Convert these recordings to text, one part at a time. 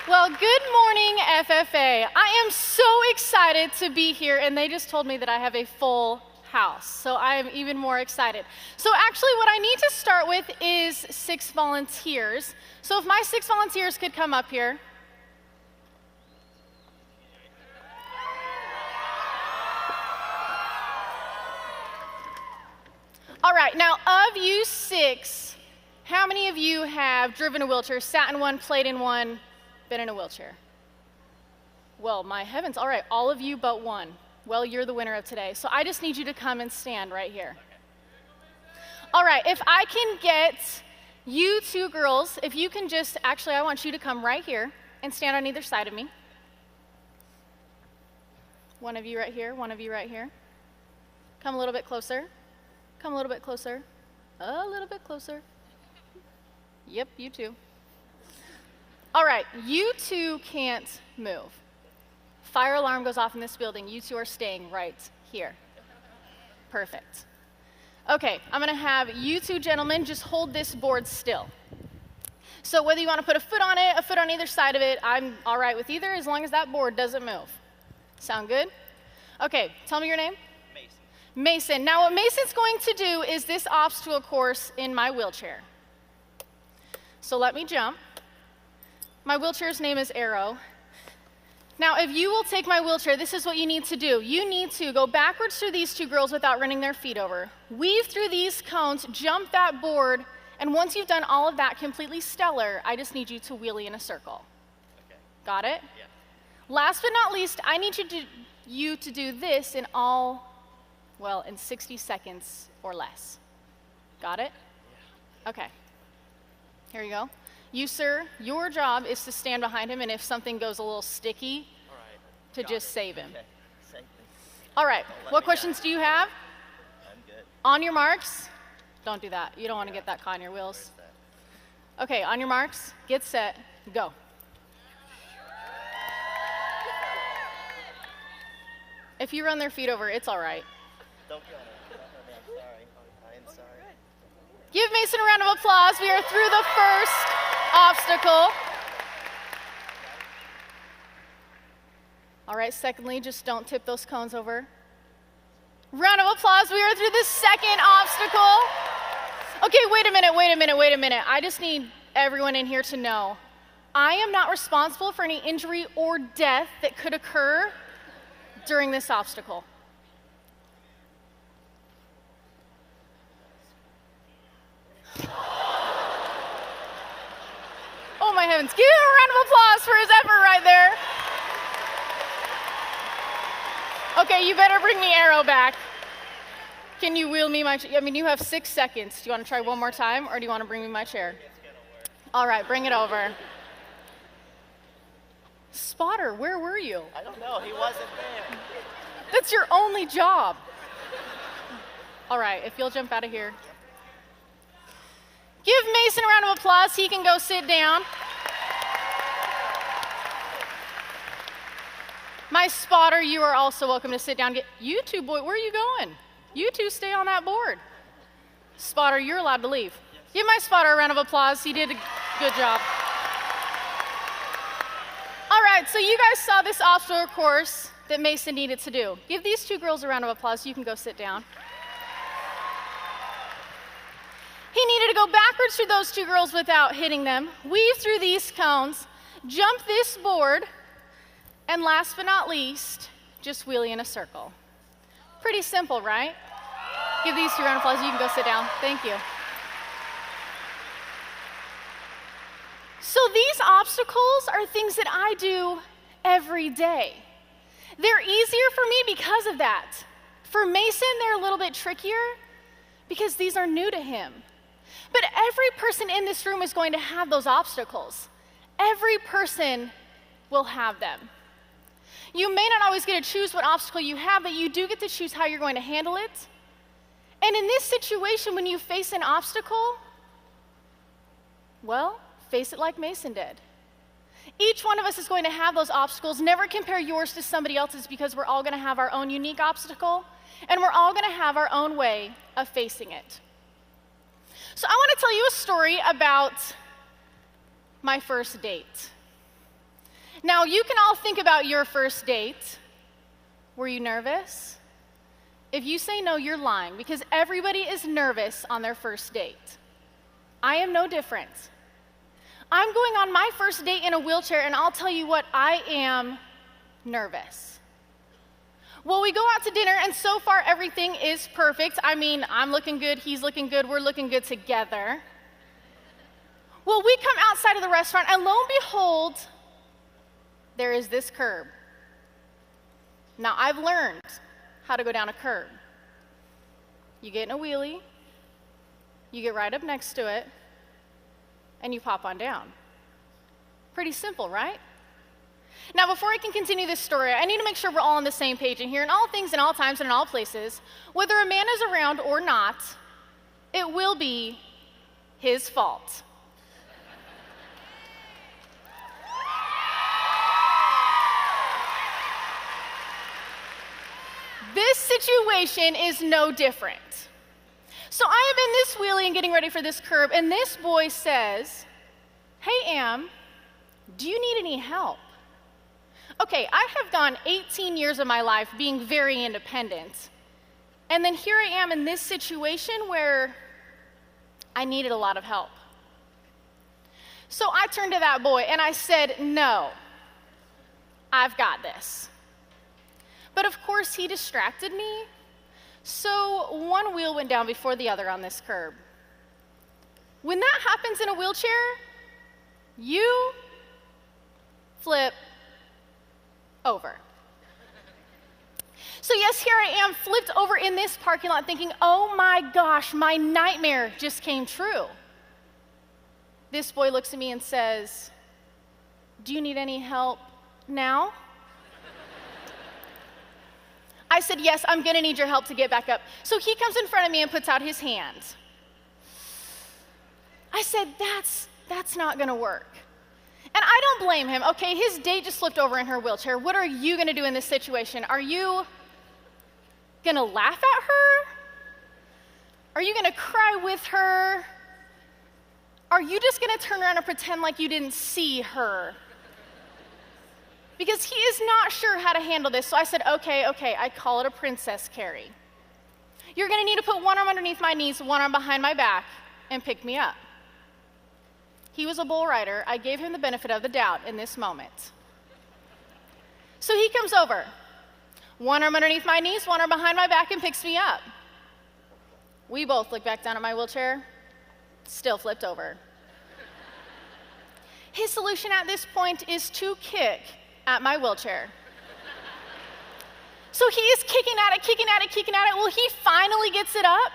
Well, good morning, FFA. I am so excited to be here, and they just told me that I have a full house, so I am even more excited. So actually, what I need to start with is 6 volunteers. So if my 6 volunteers could come up here. All right, now of you 6, how many of you have driven a wheelchair, sat in one, played in one, been in a wheelchair? Well, my heavens, all right, all of you but one. Well, you're the winner of today. So I just need you to come and stand right here. All right, if I can get you 2 girls, if you can just, actually I want you to come right here and stand on either side of me. One of you right here, one of you right here. Come a little bit closer. Come a little bit closer. A little bit closer. Yep, you too. All right, you 2 can't move. Fire alarm goes off in this building. You 2 are staying right here. Perfect. Okay, I'm gonna have you 2 gentlemen just hold this board still. So whether you wanna put a foot on it, a foot on either side of it, I'm all right with either as long as that board doesn't move. Sound good? Okay, tell me your name. Mason. Now what Mason's going to do is this obstacle course in my wheelchair. So let me jump. My wheelchair's name is Arrow. Now if you will take my wheelchair, this is what you need to do. You need to go backwards through these 2 girls without running their feet over. Weave through these cones, jump that board, and once you've done all of that completely stellar, I just need you to wheelie in a circle. Okay. Got it? Yeah. Last but not least, I need you to do this in in 60 seconds or less. Got it? Yeah. Okay. Here you go. You, sir, your job is to stand behind him, and if something goes a little sticky, to just save him. Okay. Save me. All right. What questions do you have? I'm good. On your marks. Don't do that. You don't want to get that caught in your wheels. Okay, on your marks, get set, go. If you run their feet over, it's all right. Don't kill me. I'm sorry. I am sorry. Give Mason a round of applause. We are through the first obstacle. All right, secondly, just don't tip those cones over. Round of applause. We are through the second obstacle. Okay, wait a minute. I just need everyone in here to know I am not responsible for any injury or death that could occur during this obstacle. Oh my heavens, give him a round of applause for his effort right there. Okay, you better bring the Arrow back. Can you wheel me my chair? I mean, you have 6 seconds. Do you want to try one more time, or do you want to bring me my chair? All right, bring it over. Spotter, where were you? I don't know. He wasn't there. That's your only job. All right, if you'll jump out of here. Give Mason a round of applause. He can go sit down. My spotter, you are also welcome to sit down. You 2, boy, where are you going? You 2 stay on that board. Spotter, you're allowed to leave. Yes. Give my spotter a round of applause. He did a good job. All right, so you guys saw this obstacle course that Mason needed to do. Give these 2 girls a round of applause. You can go sit down. He needed to go backwards through those 2 girls without hitting them, weave through these cones, jump this board, and last but not least, just wheelie in a circle. Pretty simple, right? Give these 2 round of applause. You can go sit down. Thank you. So these obstacles are things that I do every day. They're easier for me because of that. For Mason, they're a little bit trickier because these are new to him. But every person in this room is going to have those obstacles. Every person will have them. You may not always get to choose what obstacle you have, but you do get to choose how you're going to handle it. And in this situation, when you face an obstacle, well, face it like Mason did. Each one of us is going to have those obstacles. Never compare yours to somebody else's because we're all going to have our own unique obstacle, and we're all going to have our own way of facing it. So I want to tell you a story about my first date. Now, you can all think about your first date. Were you nervous? If you say no, you're lying, because everybody is nervous on their first date. I am no different. I'm going on my first date in a wheelchair, and I'll tell you what, I am nervous. Well, we go out to dinner, and so far everything is perfect. I mean, I'm looking good, he's looking good, we're looking good together. Well, we come outside of the restaurant, and lo and behold, there is this curb. Now, I've learned how to go down a curb. You get in a wheelie, you get right up next to it, and you pop on down. Pretty simple, right? Now, before I can continue this story, I need to make sure we're all on the same page in here. In all things, in all times, and in all places, whether a man is around or not, it will be his fault. This situation is no different. So I am in this wheelie and getting ready for this curb, and this boy says, "Hey, Am, do you need any help?" Okay, I have gone 18 years of my life being very independent, and then here I am in this situation where I needed a lot of help. So I turned to that boy and I said, "No, I've got this." But of course, he distracted me, so one wheel went down before the other on this curb. When that happens in a wheelchair, you flip over. So yes, here I am, flipped over in this parking lot thinking, oh my gosh, my nightmare just came true. This boy looks at me and says, "Do you need any help now?" I said, "Yes, I'm gonna need your help to get back up." So he comes in front of me and puts out his hand. I said, that's not gonna work. And I don't blame him. Okay, his date just flipped over in her wheelchair. What are you gonna do in this situation? Are you gonna laugh at her? Are you gonna cry with her? Are you just gonna turn around and pretend like you didn't see her? Because he is not sure how to handle this. So I said, okay, I call it a princess carry. You're gonna need to put one arm underneath my knees, one arm behind my back, and pick me up. He was a bull rider. I gave him the benefit of the doubt in this moment. So he comes over, one arm underneath my knees, one arm behind my back, and picks me up. We both look back down at my wheelchair, still flipped over. His solution at this point is to kick at my wheelchair. So he is kicking at it. Well, he finally gets it up.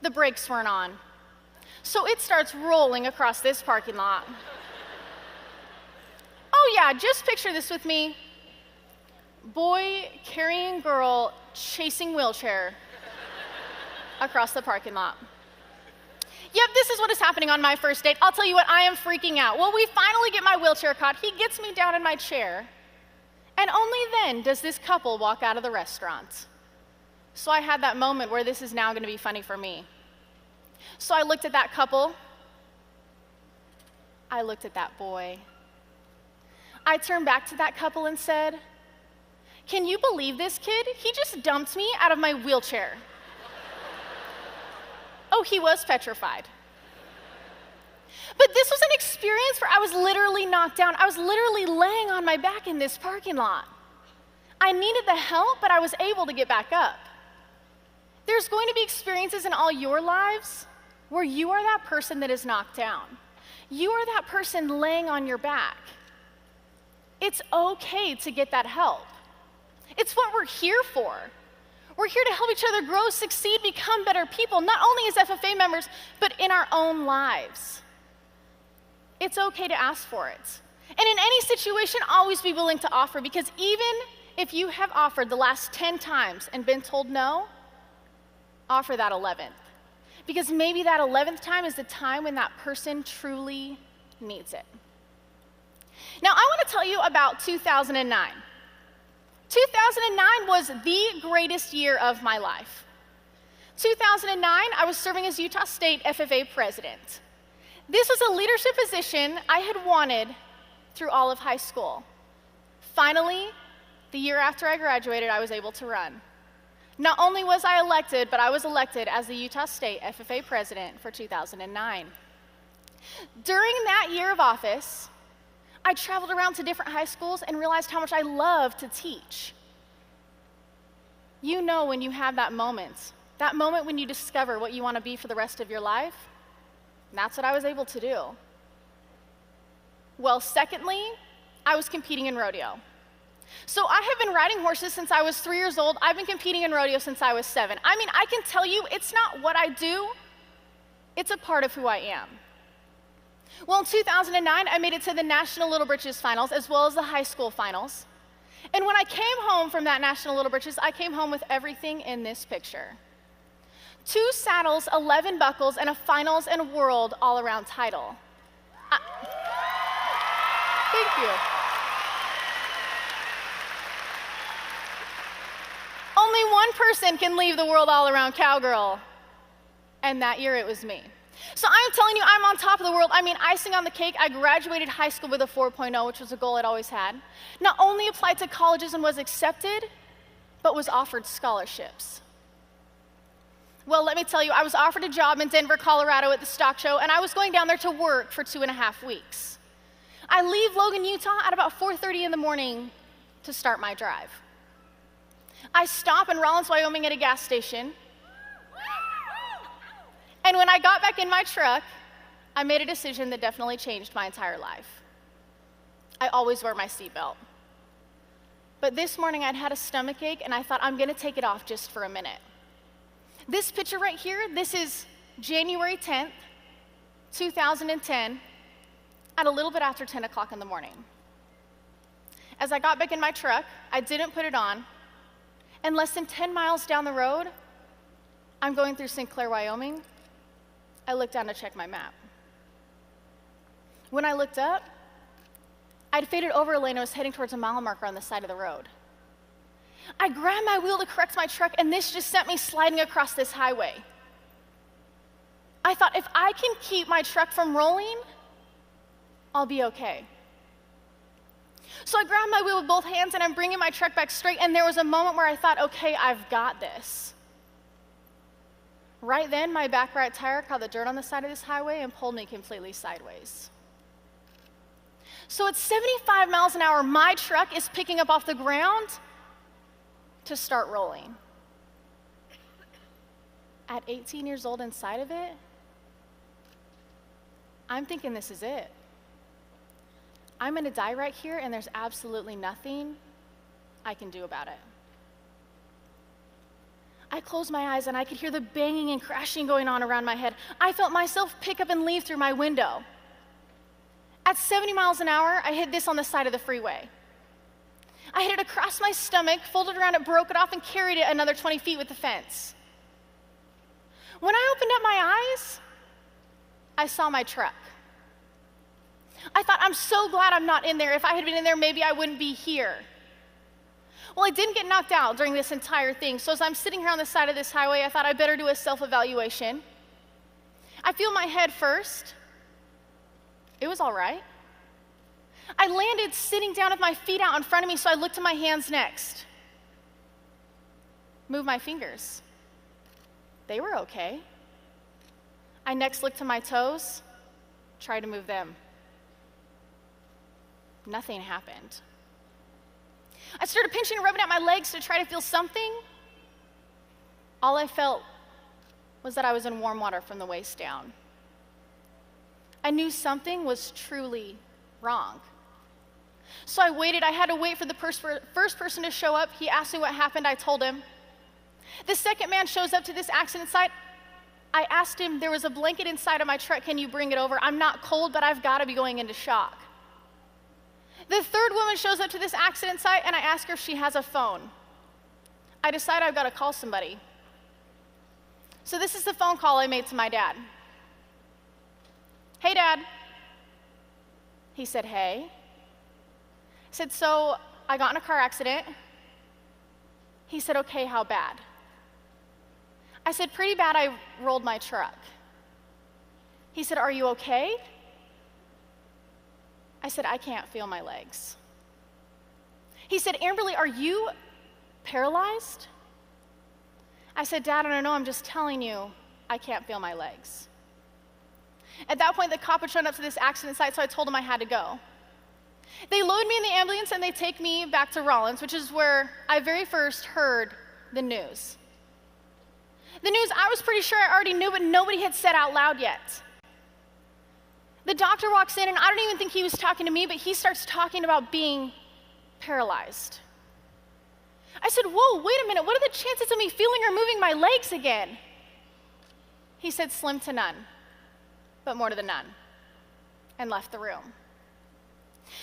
The brakes weren't on. So it starts rolling across this parking lot. Oh yeah, just picture this with me. Boy carrying girl chasing wheelchair across the parking lot. Yep, this is what is happening on my first date. I'll tell you what, I am freaking out. Well, we finally get my wheelchair caught. He gets me down in my chair. And only then does this couple walk out of the restaurant. So I had that moment where this is now going to be funny for me. So I looked at that couple. I looked at that boy. I turned back to that couple and said, "Can you believe this kid? He just dumped me out of my wheelchair." Oh, he was petrified. But this was an experience where I was literally knocked down. I was literally laying on my back in this parking lot. I needed the help, but I was able to get back up. There's going to be experiences in all your lives where you are that person that is knocked down. You are that person laying on your back. It's okay to get that help. It's what we're here for. We're here to help each other grow, succeed, become better people, not only as FFA members, but in our own lives. It's okay to ask for it. And in any situation, always be willing to offer, because even if you have offered the last 10 times and been told no, offer that 11th. Because maybe that 11th time is the time when that person truly needs it. Now, I want to tell you about 2009. 2009 was the greatest year of my life. 2009, I was serving as Utah State FFA president. This was a leadership position I had wanted through all of high school. Finally, the year after I graduated, I was able to run. Not only was I elected, but I was elected as the Utah State FFA president for 2009. During that year of office, I traveled around to different high schools and realized how much I love to teach. You know when you have that moment when you discover what you want to be for the rest of your life. And that's what I was able to do. Well, secondly, I was competing in rodeo. So I have been riding horses since I was 3 years old. I've been competing in rodeo since I was 7. I mean, I can tell you it's not what I do, it's a part of who I am. Well, in 2009, I made it to the National Little Britches finals as well as the high school finals. And when I came home from that National Little Britches, I came home with everything in this picture. 2 saddles, 11 buckles, and a finals and world all-around title. Thank you. Only one person can leave the world all-around cowgirl, and that year it was me. So I'm telling you, I'm on top of the world. I mean, icing on the cake, I graduated high school with a 4.0, which was a goal I'd always had. Not only applied to colleges and was accepted, but was offered scholarships. Well, let me tell you, I was offered a job in Denver, Colorado at the stock show, and I was going down there to work for 2.5 weeks. I leave Logan, Utah at about 4:30 in the morning to start my drive. I stop in Rollins, Wyoming at a gas station. And when I got back in my truck, I made a decision that definitely changed my entire life. I always wear my seatbelt. But this morning I'd had a stomach ache and I thought I'm gonna take it off just for a minute. This picture right here, this is January 10th, 2010, at a little bit after 10 o'clock in the morning. As I got back in my truck, I didn't put it on, and less than 10 miles down the road, I'm going through St. Clair, Wyoming. I looked down to check my map. When I looked up, I'd faded over a lane and was heading towards a mile marker on the side of the road. I grabbed my wheel to correct my truck, and this just sent me sliding across this highway. I thought, if I can keep my truck from rolling, I'll be okay. So I grabbed my wheel with both hands, and I'm bringing my truck back straight, and there was a moment where I thought, okay, I've got this. Right then, my back right tire caught the dirt on the side of this highway and pulled me completely sideways. So at 75 miles an hour, my truck is picking up off the ground to start rolling. At 18 years old inside of it, I'm thinking this is it. I'm gonna die right here, and there's absolutely nothing I can do about it. I closed my eyes and I could hear the banging and crashing going on around my head. I felt myself pick up and leave through my window. At 70 miles an hour, I hit this on the side of the freeway. I hit it across my stomach, folded around it, broke it off, and carried it another 20 feet with the fence. When I opened up my eyes, I saw my truck. I thought, I'm so glad I'm not in there. If I had been in there, maybe I wouldn't be here. Well, I didn't get knocked out during this entire thing, so as I'm sitting here on the side of this highway, I thought I'd better do a self-evaluation. I feel my head first. It was all right. I landed sitting down with my feet out in front of me, so I looked to my hands next. Move my fingers. They were okay. I next looked to my toes, tried to move them. Nothing happened. I started pinching and rubbing at my legs to try to feel something. All I felt was that I was in warm water from the waist down. I knew something was truly wrong. So I waited. I had to wait for the first person to show up. He asked me what happened. I told him. The second man shows up to this accident site. I asked him, there was a blanket inside of my truck. Can you bring it over? I'm not cold, but I've got to be going into shock. The third woman shows up to this accident site, and I ask her if she has a phone. I decide I've got to call somebody. So this is the phone call I made to my dad. Hey, Dad. He said, hey. I said, so I got in a car accident. He said, okay, how bad? I said, pretty bad. I rolled my truck. He said, are you okay? I said, I can't feel my legs. He said, Amberley, are you paralyzed? I said, Dad, I don't know, I'm just telling you, I can't feel my legs. At that point, the cop had shown up to this accident site, so I told him I had to go. They load me in the ambulance and they take me back to Rollins, which is where I very first heard the news. The news I was pretty sure I already knew, but nobody had said out loud yet. The doctor walks in, and I don't even think he was talking to me, but he starts talking about being paralyzed. I said, whoa, wait a minute, what are the chances of me feeling or moving my legs again? He said, slim to none, but more to the none, and left the room.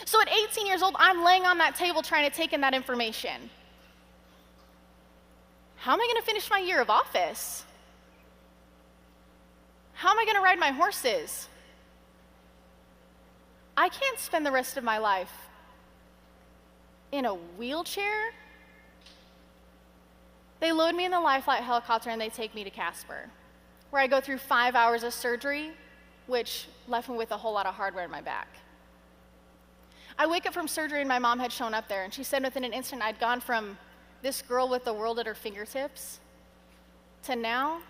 So at 18 years old, I'm laying on that table trying to take in that information. How am I going to finish my year of office? How am I going to ride my horses? I can't spend the rest of my life in a wheelchair. They load me in the Life Flight helicopter and they take me to Casper, where I go through 5 hours of surgery, which left me with a whole lot of hardware in my back. I wake up from surgery and my mom had shown up there, and she said within an instant I'd gone from this girl with the world at her fingertips to now,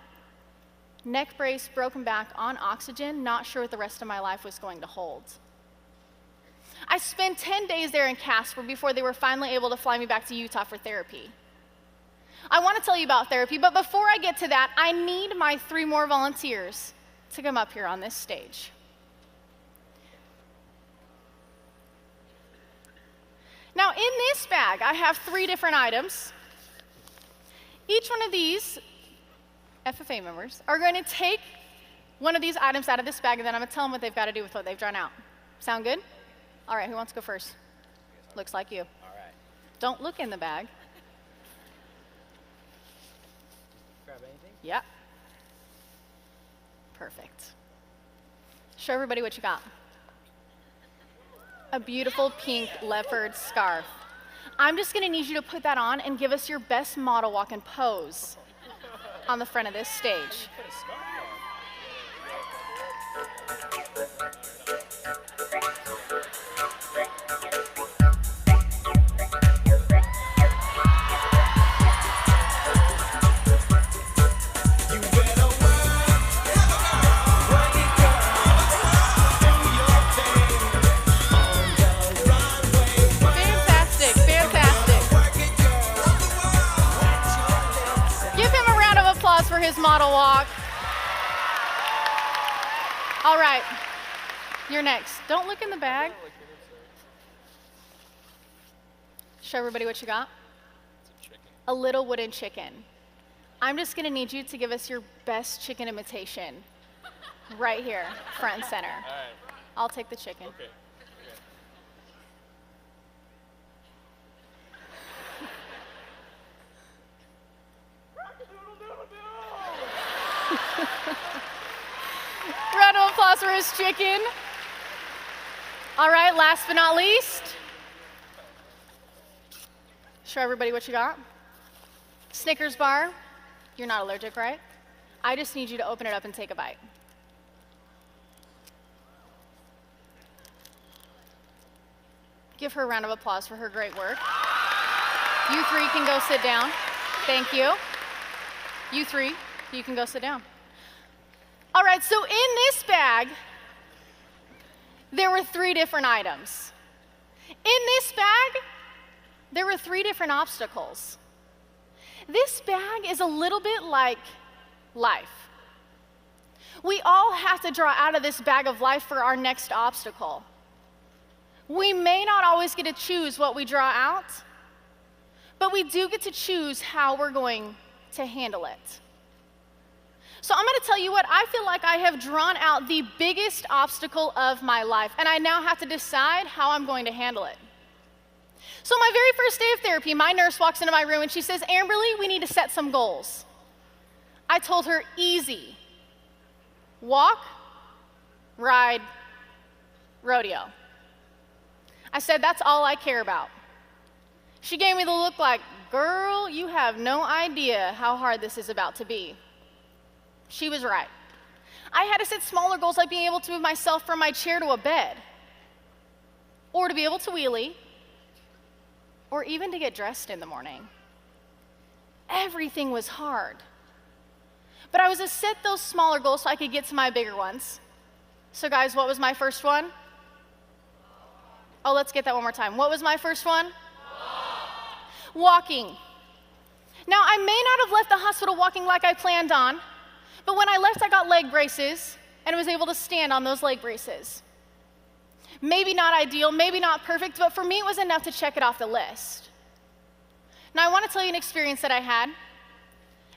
neck brace, broken back, on oxygen, not sure what the rest of my life was going to hold. I spent 10 days there in Casper before they were finally able to fly me back to Utah for therapy. I want to tell you about therapy, but before I get to that, I need my 3 more volunteers to come up here on this stage. Now, in this bag, I have 3 different items. Each one of these FFA members are going to take one of these items out of this bag, and then I'm going to tell them what they've got to do with what they've drawn out. Sound good? All right, who wants to go first? Looks like you. All right. Don't look in the bag. Grab anything? Yeah. Perfect. Show everybody what you got. A beautiful pink leopard scarf. I'm just going to need you to put that on and give us your best model walk and pose on the front of this stage. Put a scarf For his model walk. All right, you're next. Don't look in the bag. Show everybody what you got. A little wooden chicken. I'm just gonna need you to give us your best chicken imitation right here, front and center. All right. I'll take the chicken. Okay. Round of applause for his chicken. All right, last but not least, show everybody what you got. Snickers bar. You're not allergic, right? I just need you to open it up and take a bite. Give her a round of applause for her great work. You 3 can go sit down. Thank you. You 3, you can go sit down. All right, so in this bag, there were 3 different items. In this bag, there were 3 different obstacles. This bag is a little bit like life. We all have to draw out of this bag of life for our next obstacle. We may not always get to choose what we draw out, but we do get to choose how we're going to handle it. So I'm going to tell you what, I feel like I have drawn out the biggest obstacle of my life, and I now have to decide how I'm going to handle it. So my very first day of therapy, my nurse walks into my room and she says, Amberley, we need to set some goals. I told her, easy. Walk, ride, rodeo. I said, that's all I care about. She gave me the look like, girl, you have no idea how hard this is about to be. She was right. I had to set smaller goals like being able to move myself from my chair to a bed. or to be able to wheelie, or even to get dressed in the morning. Everything was hard. But I was to set those smaller goals so I could get to my bigger ones. So guys, what was my first one? Oh, let's get that one more time. What was my first one? Walking. Now, I may not have left the hospital walking like I planned on, but when I left, I got leg braces and was able to stand on those leg braces. Maybe not ideal, maybe not perfect, but for me, it was enough to check it off the list. Now, I want to tell you an experience that I had.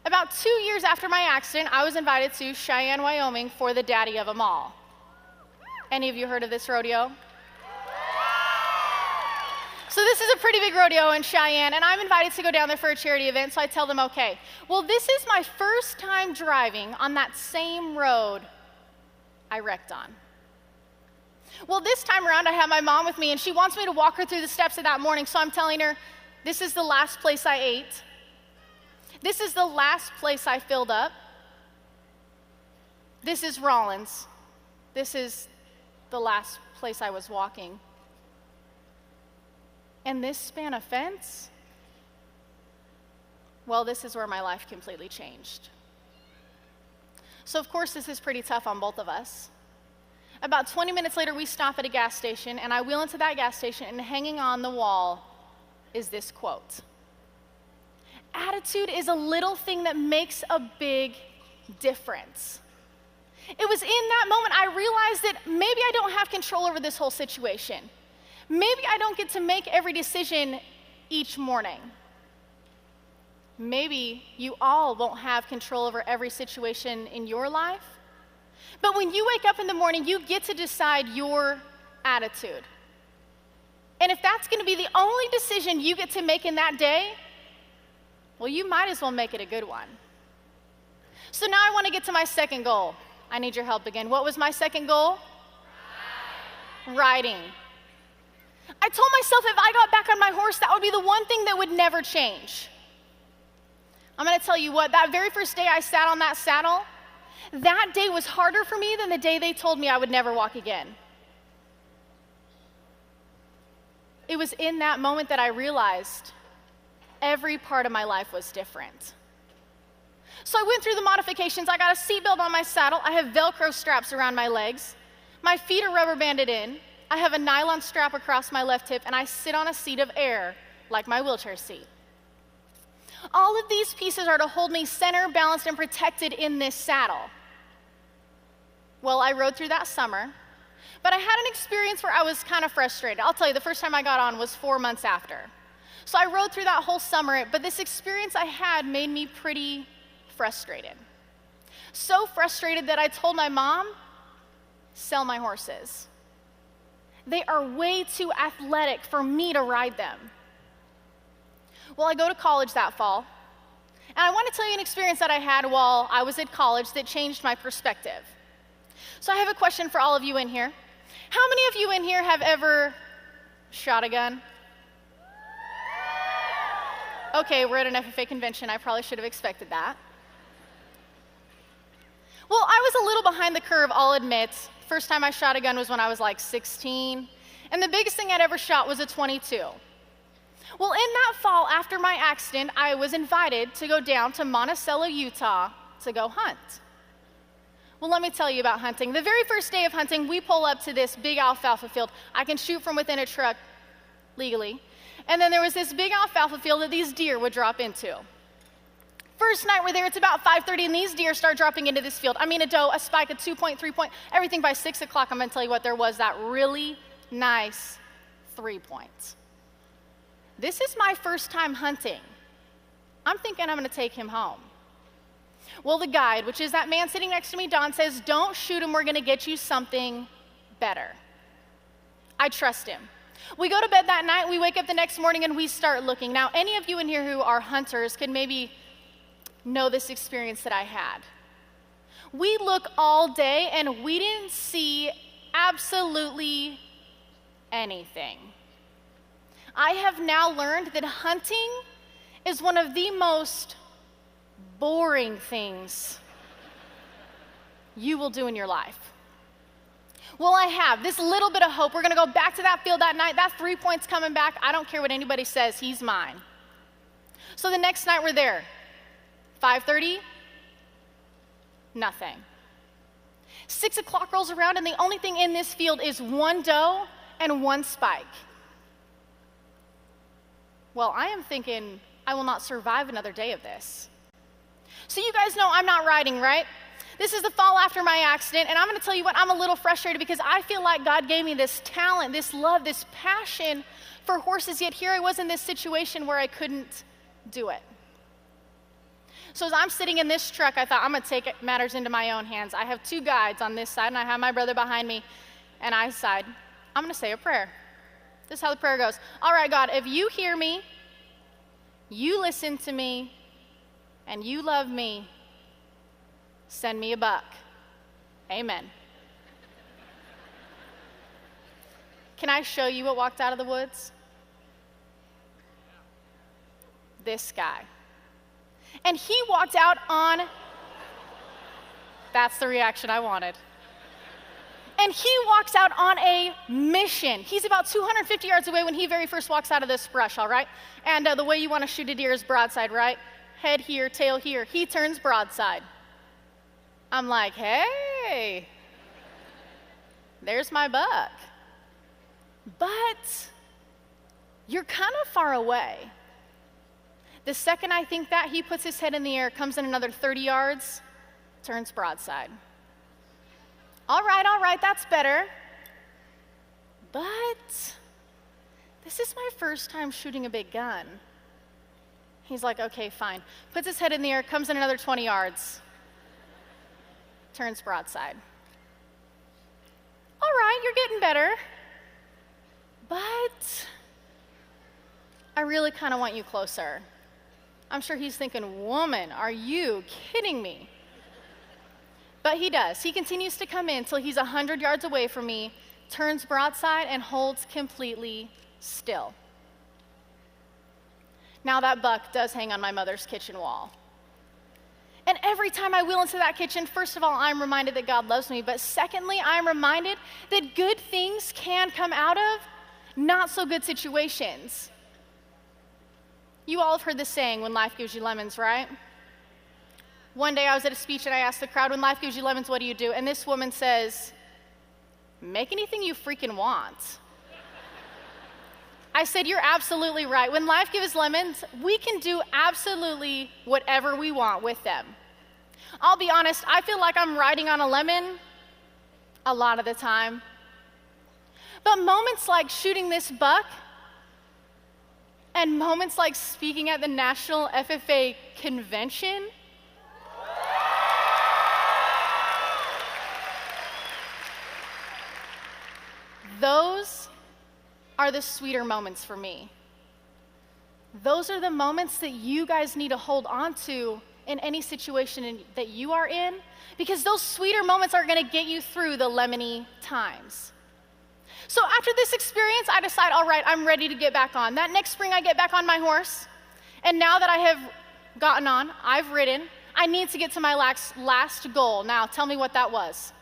About 2 years after my accident, I was invited to Cheyenne, Wyoming for the daddy of them all. Any of you heard of this rodeo? So this is a pretty big rodeo in Cheyenne, and I'm invited to go down there for a charity event, so I tell them, okay, well, this is my first time driving on that same road I wrecked on. Well, this time around, I have my mom with me, and she wants me to walk her through the steps of that morning, so I'm telling her, this is the last place I ate. This is the last place I filled up. This is Rollins. This is the last place I was walking. And this span of fence, well, this is where my life completely changed. So, of course, this is pretty tough on both of us. About 20 minutes later, we stop at a gas station, and I wheel into that gas station, and hanging on the wall is this quote. Attitude is a little thing that makes a big difference. It was in that moment I realized that maybe I don't have control over this whole situation. Maybe I don't get to make every decision each morning. Maybe you all won't have control over every situation in your life. But when you wake up in the morning, you get to decide your attitude. And if that's going to be the only decision you get to make in that day, well, you might as well make it a good one. So now I want to get to my second goal. I need your help again. What was my second goal? Riding. I told myself if I got back on my horse, that would be the one thing that would never change. I'm going to tell you what, that very first day I sat on that saddle, that day was harder for me than the day they told me I would never walk again. It was in that moment that I realized every part of my life was different. So I went through the modifications. I got a seatbelt on my saddle. I have Velcro straps around my legs. My feet are rubber banded in. I have a nylon strap across my left hip, and I sit on a seat of air like my wheelchair seat. All of these pieces are to hold me center, balanced, and protected in this saddle. Well, I rode through that summer, but I had an experience where I was kind of frustrated. I'll tell you, the first time I got on was 4 months after. So I rode through that whole summer, but this experience I had made me pretty frustrated. So frustrated that I told my mom, sell my horses. They are way too athletic for me to ride them. Well, I go to college that fall, and I want to tell you an experience that I had while I was at college that changed my perspective. So I have a question for all of you in here. How many of you in here have ever shot a gun? Okay, we're at an FFA convention. I probably should have expected that. Well, I was a little behind the curve, I'll admit. First time I shot a gun was when I was like 16, and the biggest thing I'd ever shot was a .22. Well, in that fall, after my accident, I was invited to go down to Monticello, Utah to go hunt. Well, let me tell you about hunting. The very first day of hunting, we pull up to this big alfalfa field. I can shoot from within a truck legally. And then there was this big alfalfa field that these deer would drop into. First night we're there, it's about 5:30, and these deer start dropping into this field. I mean, a doe, a spike, a 2-point, 3-point, everything by 6 o'clock. I'm going to tell you what, there was that really nice 3 points. This is my first time hunting. I'm thinking I'm going to take him home. Well, the guide, which is that man sitting next to me, Don, says, don't shoot him, we're going to get you something better. I trust him. We go to bed that night, we wake up the next morning, and we start looking. Now, any of you in here who are hunters could maybe know this experience that I had. We look all day, and we didn't see absolutely anything. I have now learned that hunting is one of the most boring things you will do in your life. Well, I have this little bit of hope. We're going to go back to that field that night. That 3 points coming back. I don't care what anybody says. He's mine. So the next night we're there. 5:30, nothing. 6 o'clock rolls around, and the only thing in this field is one doe and one spike. Well, I am thinking I will not survive another day of this. So you guys know I'm not riding, right? This is the fall after my accident, and I'm going to tell you what, I'm a little frustrated because I feel like God gave me this talent, this love, this passion for horses, yet here I was in this situation where I couldn't do it. So as I'm sitting in this truck, I thought, I'm going to take matters into my own hands. I have 2 guides on this side, and I have my brother behind me, and I decide, I'm going to say a prayer. This is how the prayer goes. All right, God, if you hear me, you listen to me, and you love me, send me a buck. Amen. Can I show you what walked out of the woods? This guy. And he walked out on, that's the reaction I wanted. And he walks out on a mission. He's about 250 yards away when he very first walks out of this brush, all right? And the way you want to shoot a deer is broadside, right? Head here, tail here. He turns broadside. I'm like, hey, there's my buck. But you're kind of far away. The second I think that, he puts his head in the air, comes in another 30 yards, turns broadside. All right, that's better. But this is my first time shooting a big gun. He's like, okay, fine. Puts his head in the air, comes in another 20 yards, turns broadside. All right, you're getting better. But I really kind of want you closer. I'm sure he's thinking, woman, are you kidding me? But he does. He continues to come in till he's 100 yards away from me, turns broadside, and holds completely still. Now that buck does hang on my mother's kitchen wall. And every time I wheel into that kitchen, first of all, I'm reminded that God loves me, but secondly, I'm reminded that good things can come out of not so good situations. You all have heard this saying, when life gives you lemons, right? One day I was at a speech and I asked the crowd, when life gives you lemons, what do you do? And this woman says, make anything you freaking want. I said, you're absolutely right. When life gives lemons, we can do absolutely whatever we want with them. I'll be honest, I feel like I'm riding on a lemon a lot of the time. But moments like shooting this buck, and moments like speaking at the National FFA convention, those are the sweeter moments for me. Those are the moments that you guys need to hold on to in any situation that you are in, because those sweeter moments are going to get you through the lemony times. So after this experience, I decide, all right, I'm ready to get back on. That next spring, I get back on my horse, and now that I have gotten on, I've ridden, I need to get to my last goal. Now, tell me what that was.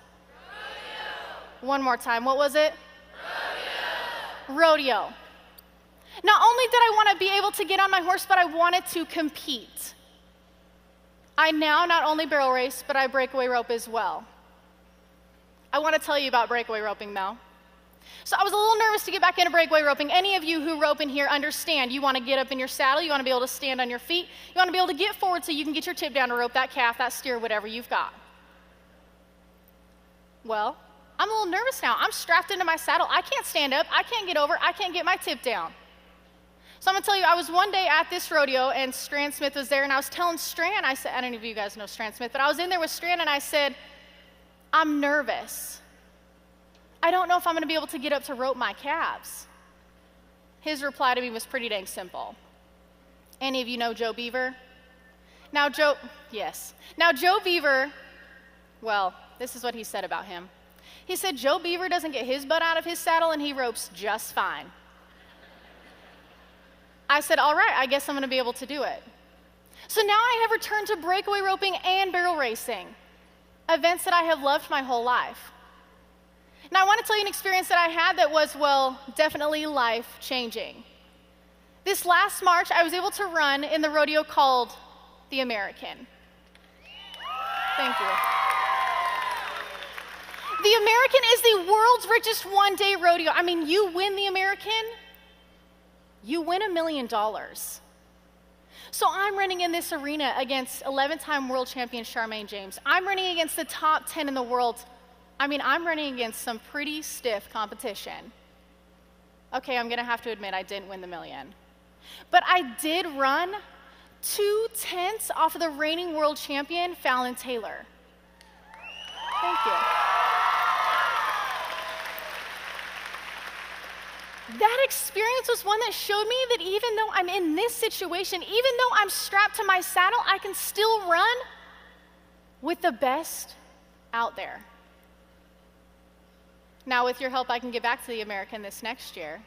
Rodeo. One more time. What was it? Rodeo. Not only did I want to be able to get on my horse, but I wanted to compete. I now not only barrel race, but I breakaway rope as well. I want to tell you about breakaway roping, though. So I was a little nervous to get back into breakaway roping. Any of you who rope in here understand you want to get up in your saddle, you want to be able to stand on your feet, you want to be able to get forward so you can get your tip down to rope that calf, that steer, whatever you've got. Well, I'm a little nervous now. I'm strapped into my saddle. I can't stand up. I can't get over. I can't get my tip down. So I'm going to tell you, I was one day at this rodeo, and Strand Smith was there, and I was telling Strand, I said, I don't know if you guys know Strand Smith, but I was in there with Strand, and I said, I'm nervous. I don't know if I'm going to be able to get up to rope my calves. His reply to me was pretty dang simple. Any of you know Joe Beaver? Now Joe Beaver, well, this is what he said about him. He said, Joe Beaver doesn't get his butt out of his saddle and he ropes just fine. I said, all right, I guess I'm going to be able to do it. So now I have returned to breakaway roping and barrel racing, events that I have loved my whole life. Now, I want to tell you an experience that I had that was, well, definitely life-changing. This last March, I was able to run in the rodeo called the American. Thank you. The American is the world's richest one-day rodeo. I mean, you win the American, you win $1 million. So I'm running in this arena against 11-time world champion Charmaine James. I'm running against the top 10 in the world. I mean, I'm running against some pretty stiff competition. Okay, I'm gonna have to admit I didn't win the million. But I did run 2/10 off of the reigning world champion, Fallon Taylor. Thank you. That experience was one that showed me that even though I'm in this situation, even though I'm strapped to my saddle, I can still run with the best out there. Now, with your help, I can get back to the American this next year.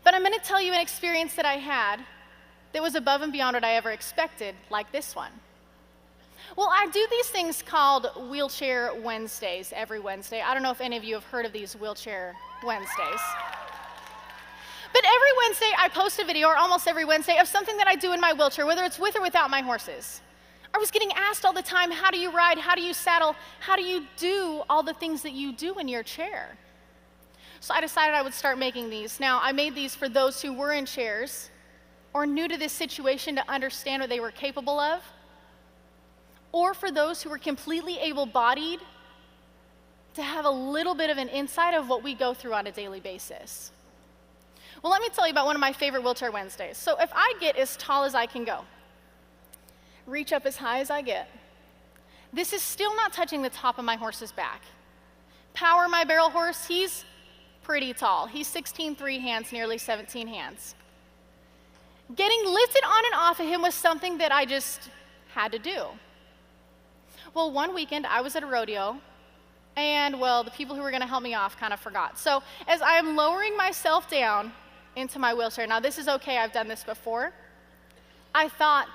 But I'm going to tell you an experience that I had that was above and beyond what I ever expected, like this one. Well, I do these things called Wheelchair Wednesdays every Wednesday. I don't know if any of you have heard of these Wheelchair Wednesdays. But every Wednesday, I post a video, or almost every Wednesday, of something that I do in my wheelchair, whether it's with or without my horses. I was getting asked all the time, how do you ride? How do you saddle? How do you do all the things that you do in your chair? So I decided I would start making these. Now, I made these for those who were in chairs or new to this situation to understand what they were capable of, or for those who were completely able-bodied to have a little bit of an insight of what we go through on a daily basis. Well, let me tell you about one of my favorite Wheelchair Wednesdays. So if I get as tall as I can go, reach up as high as I get, this is still not touching the top of my horse's back. Power, my barrel horse, he's pretty tall. He's 16.3 hands, nearly 17 hands. Getting lifted on and off of him was something that I just had to do. Well, one weekend I was at a rodeo, and well, the people who were going to help me off kind of forgot. So as I am lowering myself down into my wheelchair, now this is okay, I've done this before, I thought,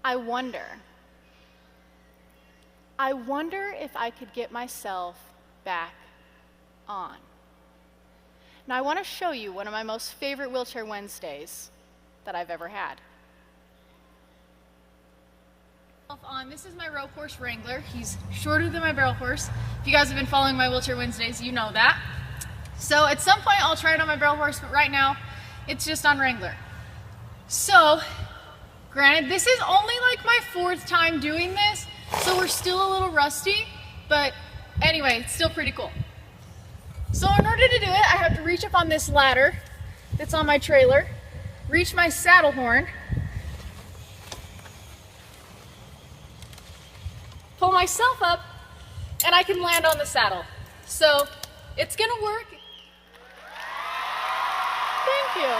I wonder if I could get myself back on. Now I want to show you one of my most favorite Wheelchair Wednesdays that I've ever had. This is my rope horse Wrangler. He's shorter than my barrel horse. If you guys have been following my Wheelchair Wednesdays, you know that. So at some point I'll try it on my barrel horse, but right now it's just on Wrangler. So, granted, this is only like my 4th time doing this, so we're still a little rusty, but anyway, it's still pretty cool. So in order to do it, I have to reach up on this ladder that's on my trailer, reach my saddle horn, pull myself up, and I can land on the saddle. So it's gonna work. Thank you.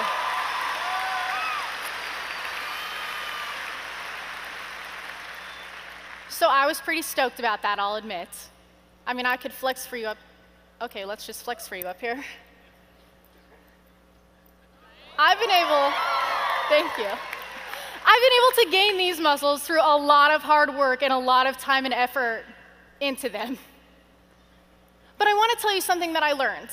So I was pretty stoked about that, I'll admit. I mean, I could flex for you up. Okay, let's just flex for you up here. Thank you. I've been able to gain these muscles through a lot of hard work and a lot of time and effort into them. But I want to tell you something that I learned.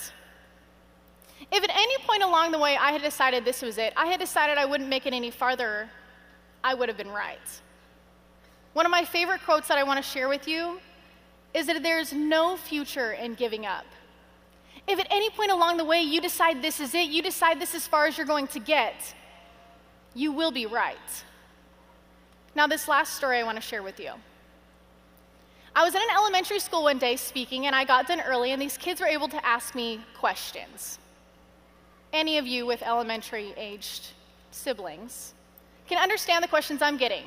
If at any point along the way I had decided this was it, I had decided I wouldn't make it any farther, I would have been right. One of my favorite quotes that I want to share with you is that there's no future in giving up. If at any point along the way you decide this is it, you decide this is as far as you're going to get, you will be right. Now, this last story I want to share with you. I was in an elementary school one day speaking, and I got done early, and these kids were able to ask me questions. Any of you with elementary-aged siblings can understand the questions I'm getting.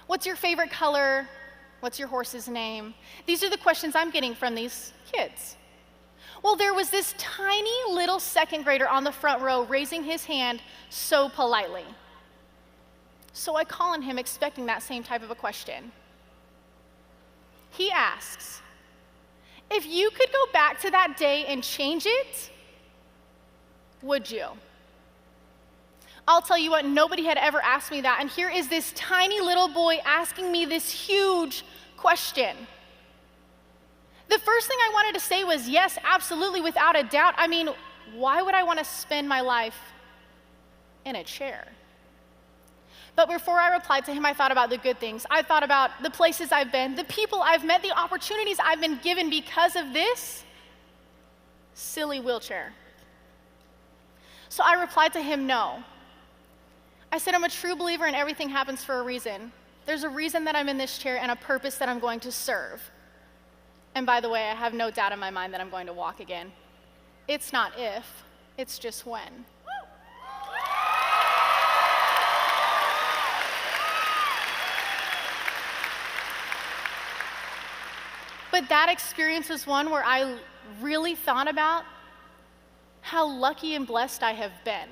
What's your favorite color? What's your horse's name? These are the questions I'm getting from these kids. Well, there was this tiny little 2nd grader on the front row raising his hand so politely. So I call on him expecting that same type of a question. He asks, if you could go back to that day and change it, would you? I'll tell you what, nobody had ever asked me that, and here is this tiny little boy asking me this huge question. The first thing I wanted to say was, yes, absolutely, without a doubt. I mean, why would I want to spend my life in a chair? But before I replied to him, I thought about the good things. I thought about the places I've been, the people I've met, the opportunities I've been given because of this silly wheelchair. So I replied to him, no. I said, I'm a true believer and everything happens for a reason. There's a reason that I'm in this chair and a purpose that I'm going to serve. And by the way, I have no doubt in my mind that I'm going to walk again. It's not if, it's just when. But that experience was one where I really thought about how lucky and blessed I have been.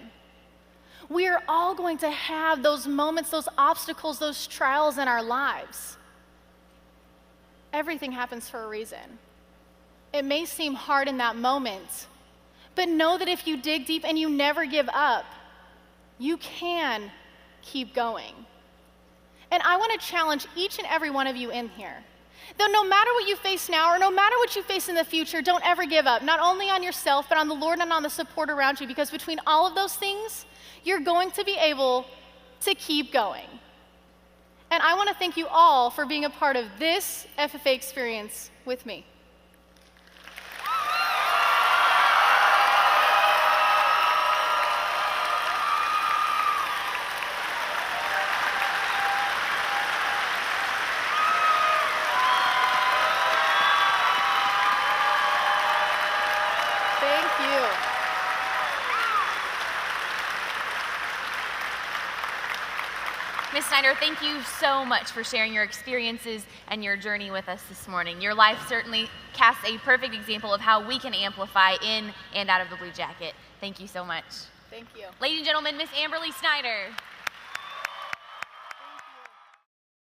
We are all going to have those moments, those obstacles, those trials in our lives. Everything happens for a reason. It may seem hard in that moment, but know that if you dig deep and you never give up, you can keep going. And I want to challenge each and every one of you in here. Though no matter what you face now or no matter what you face in the future, don't ever give up, not only on yourself, but on the Lord and on the support around you, because between all of those things, you're going to be able to keep going. And I want to thank you all for being a part of this FFA experience with me. Ms. Snyder, thank you so much for sharing your experiences and your journey with us this morning. Your life certainly casts a perfect example of how we can amplify in and out of the blue jacket. Thank you so much. Thank you. Ladies and gentlemen, Ms. Amberley Snyder.